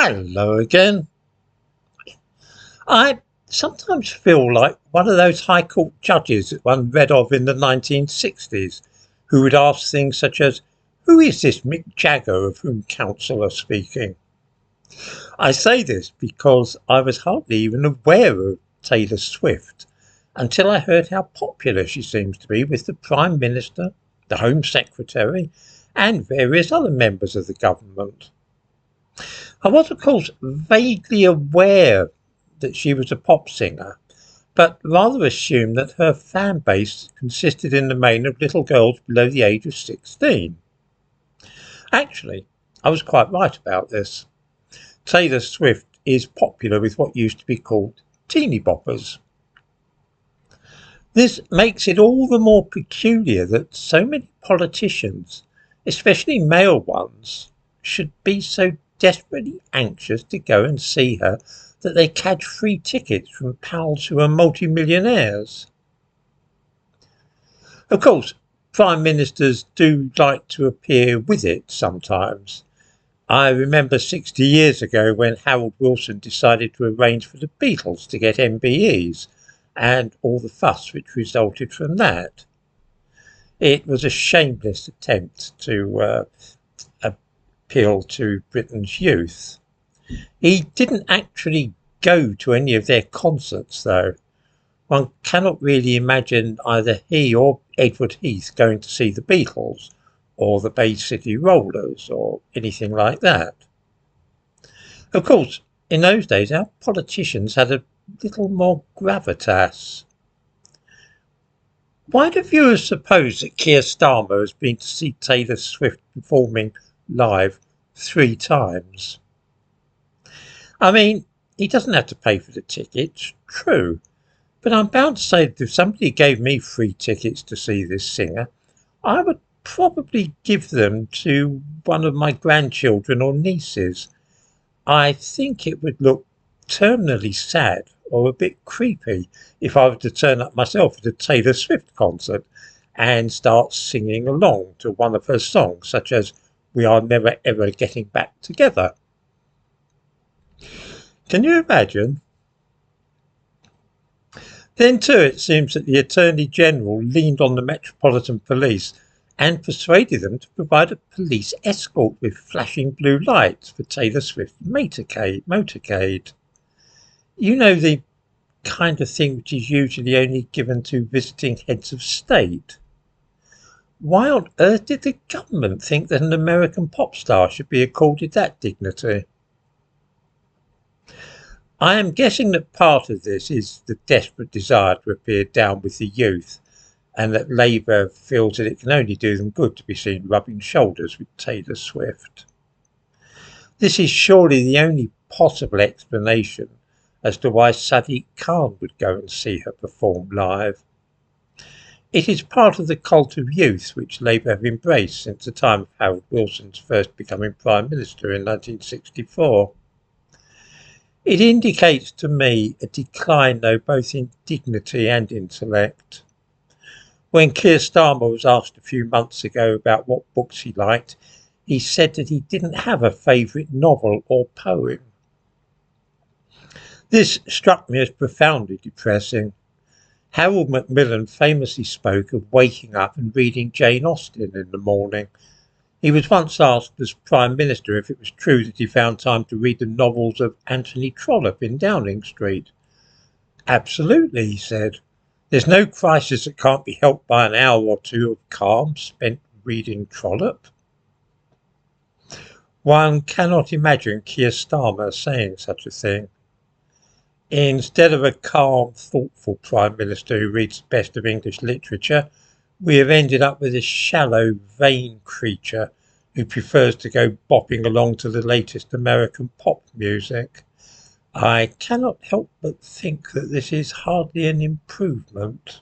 Hello again. I sometimes feel like one of those High Court judges that one read of in the 1960s, who would ask things such as, "Who is this Mick Jagger of whom counsel are speaking?" I say this because I was hardly even aware of Taylor Swift until I heard how popular she seems to be with the Prime Minister, the Home Secretary, and various other members of the government. I was, of course, vaguely aware that she was a pop singer, but rather assumed that her fan base consisted in the main of little girls below the age of 16. Actually, I was quite right about this. Taylor Swift is popular with what used to be called teeny boppers. This makes it all the more peculiar that so many politicians, especially male ones, should be so desperately anxious to go and see her that they catch free tickets from pals who are multimillionaires. Of course, prime ministers do like to appear with it sometimes. I remember 60 years ago when Harold Wilson decided to arrange for the Beatles to get MBEs and all the fuss which resulted from that. It was a shameless attempt to appeal to Britain's youth. He didn't actually go to any of their concerts, though. One cannot really imagine either he or Edward Heath going to see the Beatles or the Bay City Rollers or anything like that. Of course, in those days our politicians had a little more gravitas. Why do viewers suppose that Keir Starmer has been to see Taylor Swift performing live 3 times? I mean, he doesn't have to pay for the tickets, true, but I'm bound to say that if somebody gave me free tickets to see this singer, I would probably give them to one of my grandchildren or nieces. I think it would look terminally sad or a bit creepy if I were to turn up myself at a Taylor Swift concert and start singing along to one of her songs, such as "We Are Never Ever Getting Back Together." Can you imagine? Then too it seems that the Attorney General leaned on the Metropolitan Police and persuaded them to provide a police escort with flashing blue lights for Taylor Swift's motorcade. You know, the kind of thing which is usually only given to visiting heads of state. Why on earth did the government think that an American pop star should be accorded that dignity? I am guessing that part of this is the desperate desire to appear down with the youth, and that Labour feels that it can only do them good to be seen rubbing shoulders with Taylor Swift. This is surely the only possible explanation as to why Sadiq Khan would go and see her perform live. It is part of the cult of youth which Labour have embraced since the time of Harold Wilson's first becoming Prime Minister in 1964. It indicates to me a decline, though, both in dignity and intellect. When Keir Starmer was asked a few months ago about what books he liked, he said that he didn't have a favourite novel or poem. This struck me as profoundly depressing. Harold Macmillan famously spoke of waking up and reading Jane Austen in the morning. He was once asked as Prime Minister if it was true that he found time to read the novels of Anthony Trollope in Downing Street. "Absolutely," he said. "There's no crisis that can't be helped by an hour or two of calm spent reading Trollope." One cannot imagine Keir Starmer saying such a thing. Instead of a calm, thoughtful Prime Minister who reads the best of English literature, we have ended up with a shallow, vain creature who prefers to go bopping along to the latest American pop music. I cannot help but think that this is hardly an improvement.